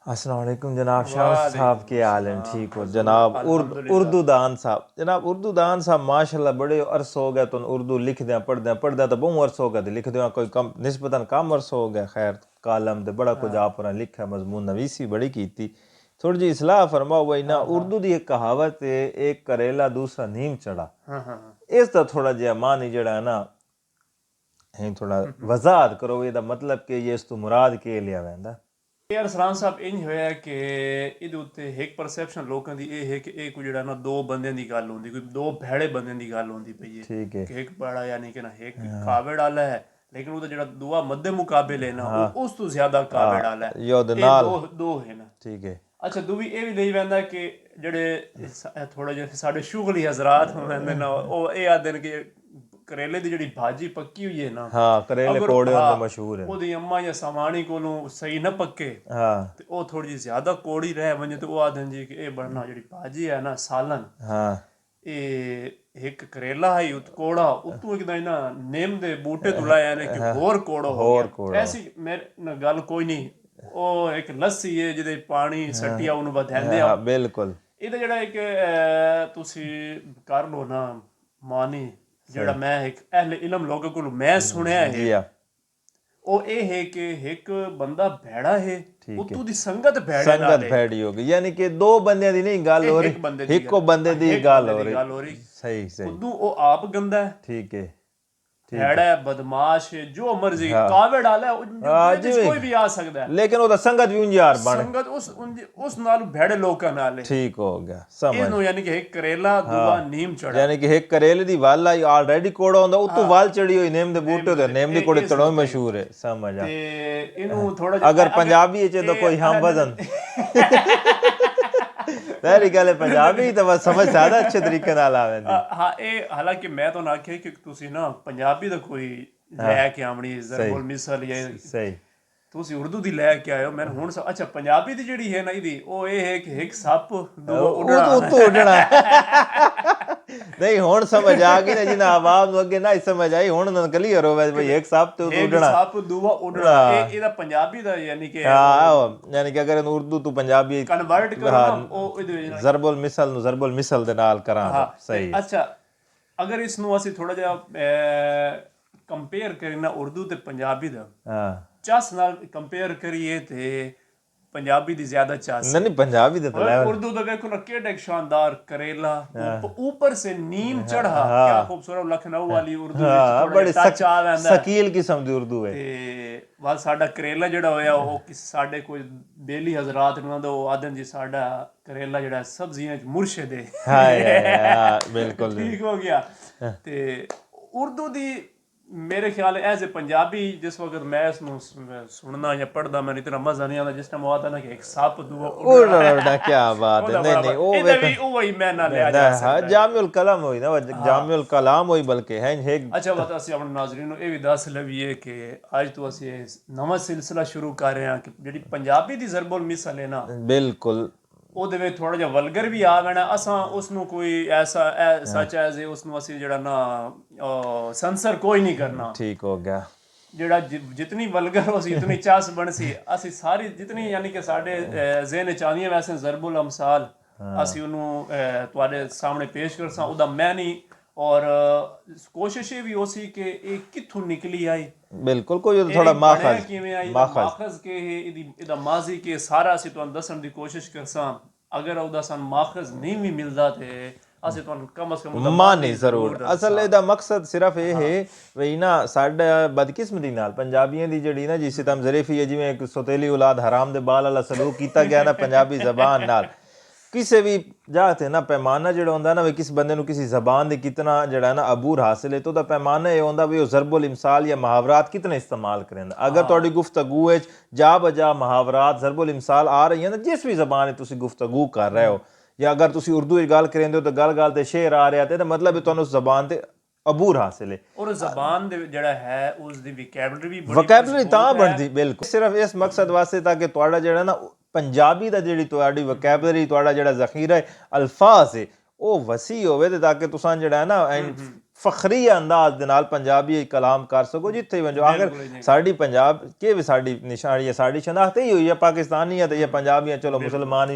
अस्सलाम वालेकुम जनाब शाह साहब, के हाल हैं? ठीक हो जनाब? उर्दू दान साहब, जनाब उर्दू दान साहब माशाल्लाह बड़े अरस हो गया तो उर्दू लिख दें पढ़ दें तो बहुत अरस हो गया लिख दें कोई कम निस्बतन कम अरस हो गया। खैर कालम तो बड़ा कुछ आप लिखा मजमून नवीसी बड़ी की थोड़ी जी इसलाह फरमाओ वही ना। उर्दू की एक कहावत है, एक करेला दूसरा नीम चढ़ा। इसका थोड़ा जिहा मानी जड़ा है ना थोड़ा वजाहत करो, ये मतलब कि ये इस तो मुराद के लिया वैंदा यार सरान साहब इंज होया कि ਇਹਦੇ ਉੱਤੇ ਇੱਕ ਪਰਸੈਪਸ਼ਨ ਲੋਕਾਂ ਦੀ ਇਹ ਹੈ ਕਿ ਇਹ ਕੋਈ ਜਿਹੜਾ ਨਾ ਦੋ ਬੰਦਿਆਂ ਦੀ ਗੱਲ ਹੁੰਦੀ, ਕੋਈ ਦੋ ਭੈੜੇ ਬੰਦਿਆਂ ਦੀ ਗੱਲ ਹੁੰਦੀ ਪਈ ਹੈ। ठीक है ਕਿ ਇੱਕ ਬੜਾ ਯਾਨੀ ਕਿ ਨਾ ਇੱਕ ਕਾਬੜ ਵਾਲਾ ਹੈ, ਲੇਕਿਨ ਉਹਦਾ ਜਿਹੜਾ ਦੂਆ ਮੱਦੇ ਮੁਕਾਬਲੇ ਨਾ ਉਹ ਉਸ ਤੋਂ ਜ਼ਿਆਦਾ ਕਾਬੜ ਵਾਲਾ ਹੈ। यो दे ਇਹ नाल ਦੋ ਹੈ ਨਾ। ठीक है ਅੱਛਾ ਦੂਵੀ ਇਹ ਵੀ ਲਈ ਵੈਂਦਾ ਕਿ ਜਿਹੜੇ ਥੋੜਾ ਜਿਹਾ ਸਾਡੇ ਸ਼ੁਗਲੀ ਹਜ਼ਰਾਤ ਹੁੰਦੇ ਨਾ ਉਹ ਇਹ ਆਖਦੇ ਨੇ ਕਿ करेले की जी भाजी पक्की हुई है ना, हाँ करेले कोड़े होंदे मशहूर है, ओदी अम्मा या सामानी कोलों सही न पक्के हाँ ते ओ थोड़ी जी ज्यादा कोड़ी रह वने ते ओ आदन जी कि ए बनना जी भाजी है ना सालन हाँ ए एक करेला है उत कोड़ा उतू एक ना नीम दे बूटे तो लाया ने कि होर कोड़ो हो गया। ऐसी मेरे न गल कोई नहीं, ओ एक लस्सी है जिदे पानी सट्टिया उनु बधांदे हाँ बिल्कुल। ਇਹਦਾ ਜਿਹੜਾ ਇੱਕ ਤੁਸੀਂ ਕਰ ਲੋ ਨਾ ਮਾਨੀ ਜਿਹੜਾ ਮੈਂ ਇੱਕ ਅਹਿਲ ਇਲਮ ਲੋਕਾਂ ਕੋਲ ਮੈਂ ਸੁਣਿਆ ਹੈ ਉਹ ਇਹ ਹੈ ਕਿ ਇੱਕ ਬੰਦਾ ਭੈੜਾ ਹੈ ਉਤੋਂ ਦੀ ਸੰਗਤ ਭੈੜੇ ਨਾਲ संगत भैड़ी होगी, यानी कि दो बंदे दी नहीं गल हो रही, इको बंदे दी गल हो रही। सही सही ਉਦੋਂ ਉਹ ਆਪ ਗੰਦਾ ਹੈ, ठीक है भैड़ा है, बदमाश है, जो मर्जी कावड़ डाला कोई भी आ सकता है, लेकिन ओदा संगत भी उंजार बने संगत उस नाल भैड़े लोकां नाल है। ठीक हो गया समझ। ਇਹਨੂੰ ਯਾਨੀ ਕਿ ਇੱਕ ਕਰੇਲਾ ਦੂਆ ਨੀਮ ਚੜਾ, यानी कि एक करेले दी वाल आई ऑलरेडी कोड़ा होंदा उतो वाल चढ़ी हुई नीम दे बूटे ते नीम दी कोड़े तड़ो मशहूर है, समझ आ। ਤੇ ਇਹਨੂੰ ਥੋੜਾ ਜਿਹਾ अगर पंजाबी च तो कोई हम वजन तेरी गल पंजाबी तो बस समझ ज्यादा अच्छे तरीके नाल आवेंदी। ਹਾਂ ਇਹ ਹਾਲਾਂਕਿ ਮੈਂ ਤੁਹਾਨੂੰ ਆਖਿਆ ਕਿ ਤੁਸੀਂ ਨਾ ਪੰਜਾਬੀ ਦਾ ਕੋਈ ਲੈ ਕੇ ਆਵਣੀ ਜ਼ਰਬੁਲ ਮਿਸਲ ਜਾਂ सही ਤੁਸੀਂ ਉਰਦੂ ਦੀ ਲੈ ਕੇ ਆਇਓ। ਮੈਨੂੰ ਹੁਣ ਅੱਛਾ ਪੰਜਾਬੀ ਦੀ ਜਿਹੜੀ ਹੈ ਨਾ ਇਹਦੀ ਉਹ ਇਹ ਹੈ ਕਿ ਇੱਕ ਸੱਪ ਦੋ ਉੱਡਣਾ नहीं हुण समझ आ गई ना जिन्हें आवाज अगे ना समझ आई हुण क्लियर हो भाई एक सप तो उड़ना सप दूआ उड़ना ਇਹਦਾ ਪੰਜਾਬੀ ਦਾ ਯਾਨੀ ਕਿ हां यानी कि अगर उर्दू तू पंजाबी ਕਨਵਰਟ ਕਰੋ ਨਾ ਉਹ ਇਹਦੇ ਵਿੱਚ ਜ਼ਰਬੁਲ ਮਿਸਲ ਦੇ ਨਾਲ ਕਰਾਂ ਸਹੀ। ਅੱਛਾ ਅਗਰ ਇਸ ਨੂੰ ਅਸੀਂ ਥੋੜਾ ਜਿਹਾ ਕੰਪੇਅਰ ਕਰੀਏ ਨਾ ਉਰਦੂ ਤੇ ਪੰਜਾਬੀ ਦਾ, ਹਾਂ ਚਸ ਨਾਲ ਕੰਪੇਅਰ ਕਰੀਏ ਤੇ ਪੰਜਾਬੀ ਦੀ ਜ਼ਿਆਦਾ ਚਸ नहीं पंजाबी दे तो लेवल उर्दू तो देखो ना केड़ा शानदार करेला ऊपर से नीम चढ़ा, क्या खूबसूरत लखनऊ वाली उर्दू बड़ी शकील किस्म दी उर्दू है। ਤੇ ਵਾ ਸਾਡਾ ਕਰੇਲਾ ਜਿਹੜਾ ਹੋਇਆ ਉਹ ਸਾਡੇ ਕੋਈ ਬੇਲੀ ਹਜ਼ਰਾਤ ਨੂੰ ਦਾ ਉਹ ਆਦਨ ਜੀ ਸਾਡਾ ਕਰੇਲਾ ਜਿਹੜਾ ਸਬਜ਼ੀਆਂ ਚ ਮੁਰਸ਼ਿਦ ਹੈ। ਹਾਂ ਬਿਲਕੁਲ ਠੀਕ ਹੋ ਗਿਆ। ਤੇ ਉਰਦੂ ਦੀ ਮੇਰੇ ਖਿਆਲ ਐਜ਼ ਏ ਪੰਜਾਬੀ ਜਿਸ ਵਕਤ ਮੈਂ ਇਸ ਨੂੰ ਸੁਣਨਾ ਜਾਂ ਪੜ੍ਹਦਾ ਮੈਨੂੰ ਇਤਨਾ ਮਜ਼ਾ ਨਹੀਂ ਆਉਂਦਾ ਜਿਸ ਟਾਈਮ ਉਹ ਆਤਾ ਨਾ ਕਿ ਇੱਕ ਸੱਪ ਦੂਆ उड़ना क्या बात है। नहीं ਉਹ ਇਹਦਾ ਵੀ ਉਹ ਹੀ ਮੈਂ ਨਾ ਲਿਆ ਜਾ ਸਕਦਾ। जामिउल कलम होई ना जामिउल कलाम होई बल्कि है एक। ਅੱਛਾ ਬਤਾ ਅਸੀਂ ਆਪਣੇ ਨਾਜ਼ਰੀਨ ਨੂੰ ਇਹ ਵੀ ਦੱਸ ਲਈਏ ਕਿ ਅੱਜ ਤੋਂ ਅਸੀਂ ਨਵਾਂ ਸਿਲਸਿਲਾ ਸ਼ੁਰੂ ਕਰ ਰਹੇ ਹਾਂ ਕਿ ਜਿਹੜੀ ਪੰਜਾਬੀ ਦੀ ਜ਼ਰਬੁਲ ਮਿਸਲ ਹੈ ਨਾ ਬਿਲਕੁਲ ਉਹਦੇ ਵਿੱਚ ਥੋੜਾ ਜਿਹਾ ਵਲਗਰ ਵੀ ਆ ਵਣਾ, ਅਸਾਂ ਉਸ ਨੂੰ ਕੋਈ ਐਸਾ ਸੱਚ ਐਜ਼ ਉਸ ਨੂੰ ਅਸੀਂ ਜਿਹੜਾ ਨਾ ਸੈਂਸਰ ਕੋਈ ਨਹੀਂ ਕਰਨਾ। ਠੀਕ ਹੋ ਗਿਆ। ਜਿਹੜਾ ਜਿਤਨੀ ਵਲਗਰ ਹੋ ਸੀ ਇਤਨੀ ਚਾਸ ਬਣ ਸੀ ਅਸੀਂ ਸਾਰੀ ਜਿਤਨੀ ਯਾਨੀ ਕਿ ਸਾਡੇ ਜ਼ਿਹਨ ਚ ਆਉਂਦੀਆਂ ਵੈਸੇ ਜ਼ਰਬੁਲ ਅਮਸਾਲ ਅਸੀਂ ਉਹਨੂੰ ਤੁਹਾਡੇ ਸਾਹਮਣੇ ਪੇਸ਼ ਕਰਸਾਂ। ਉਹਦਾ ਮੈਨੀ ਔਰ ਕੋਸ਼ਿਸ਼ ਇਹ ਵੀ ਹੋ ਸੀ ਕਿ ਇਹ ਕਿੱਥੋਂ ਨਿਕਲੀ ਆਈ, ਬਿਲਕੁਲ ਕੋਈ ਥੋੜਾ ਮਾਖਜ਼ ਕਿਵੇਂ ਆਈ, ਮਾਖਜ਼ ਕੇ ਇਹਦਾ ਮਾਜ਼ੀ ਕੇ ਸਾਰਾ ਅਸੀਂ ਤੁਹਾਨੂੰ ਦੱਸਣ ਦੀ ਕੋਸ਼ਿਸ਼ ਕਰਸਾਂ। ਅਗਰ ਉਹਦਾ ਸਾਨੂੰ ਮਾਖਜ਼ ਨਹੀਂ ਵੀ ਮਿਲਦਾ ਤੇ ਅਸੀਂ ਤੁਹਾਨੂੰ ਕਮ ਅਜ਼ ਕਮ ਮਾਨੀ ਜ਼ਰੂਰ। ਅਸਲ ਇਹਦਾ ਮਕਸਦ ਸਿਰਫ ਇਹ ਹੈ ਵੀ ਨਾ ਸਾਡਾ ਬਦਕਿਸਮਤੀ ਨਾਲ ਪੰਜਾਬੀਆਂ ਦੀ ਜਿਹੜੀ ਨਾ ਜੀ ਸਿਤਮ ਜ਼ਰੀਫੀ ਹੈ, ਜਿਵੇਂ ਇੱਕ ਸੋਤੇਲੀ ਔਲਾਦ ਹਰਾਮ ਦੇ ਬਾਲ ਵਾਲਾ ਸਲੂਕ ਕੀਤਾ ਗਿਆ ਨਾ ਪੰਜਾਬੀ ਜ਼ਬਾਨ ਨਾਲ, ਕਿਸੇ ਵੀ ਜਾਤ ਹੈ ਨਾ ਪੈਮਾਨਾ ਜਿਹੜਾ ਹੁੰਦਾ ਨਾ ਵੀ ਕਿਸ ਬੰਦੇ ਨੂੰ ਕਿਸੇ ਜ਼ਬਾਨ ਦੇ ਕਿਤਨਾ ਜਿਹੜਾ ਨਾ ਅਬੂਰ ਹਾਸਿਲ ਹੈ ਤਾਂ ਉਹਦਾ ਪੈਮਾਨਾ ਇਹ ਹੁੰਦਾ ਵੀ ਉਹ ਜ਼ਰਬੁਲ ਇਮਸਾਲ ਜਾਂ ਮੁਹਾਵਰਾਤ ਕਿਤਨੇ ਇਸਤੇਮਾਲ ਕਰੇਂਦਾ। ਅਗਰ ਤੁਹਾਡੀ ਗੁਫ਼ਤਗੂ ਵਿੱਚ ਜਾ ਬਜਾ ਮੁਹਾਵਰਾਤ ਜ਼ਰਬੁਲ ਇਮਸਾਲ ਆ ਰਹੀਆਂ ਨਾ ਜਿਸ ਵੀ ਜ਼ਬਾਨ ਵਿੱਚ ਤੁਸੀਂ ਗੁਫ਼ਤਗੂ ਕਰ ਰਹੇ ਹੋ, ਜਾਂ ਅਗਰ ਤੁਸੀਂ ਉਰਦੂ ਵਿੱਚ ਗੱਲ ਕरेंਦੇ ਹੋ ਤਾਂ ਗੱਲ ਤੇ ਸ਼ੇਰ ਆ ਰਿਹਾ ਤੇ ਇਹਦਾ ਮਤਲਬ ਹੈ ਤੁਹਾਨੂੰ ਉਸ ਜ਼ਬਾਨ ਤੇ ਅਬੂਰ ਹਾਸਿਲ ਹੈ। ਔਰ ਜ਼ਬਾਨ ਦੇ ਜਿਹੜਾ ਹੈ ਉਸ ਦੀ ਵੋਕੈਬਲਰੀ ਤਾਂ ਬਣਦੀ ਬਿਲਕੁਲ ਸਿਰਫ ਇਸ ਮਕਸਦ ਵਾਸਤੇ ਤਾਂ ਕਿ ਤੁਹਾਡਾ ਜਿਹੜਾ ਨਾ पंजाबी ਦਾ ਜਿਹੜੀ ਤੁਹਾਡੀ ਵੋਕੈਬਲਰੀ ਤੁਹਾਡਾ ਜਿਹੜਾ ਜ਼ਖੀਰਾ ਹੈ ਅਲਫਾਜ਼ ਹੈ ਉਹ ਵਸੀ ਹੋਵੇ ਤੇ ਤਾਂ ਕਿ ਤੁਸੀਂ ਜਿਹੜਾ ਨਾ ਫਖਰੀ ਅੰਦਾਜ਼ ਦੇ ਨਾਲ ਪੰਜਾਬੀ ਕਲਾਮ ਕਰ ਸਕੋ ਜਿੱਥੇ ਵੀ ਜੋ ਆਖਰ ਸਾਡੀ ਪੰਜਾਬ ਕਿ ਵੀ ਸਾਡੀ ਨਿਸ਼ਾਨੀ ਹੈ ਸਾਡੀ ਸ਼ਨਾਖਤ ਹੀ ਹੋਈ ਹੈ ਪਾਕਿਸਤਾਨੀਅਤ ਜਾਂ ਪੰਜਾਬੀਆਂ ਚਲੋ ਮੁਸਲਮਾਨ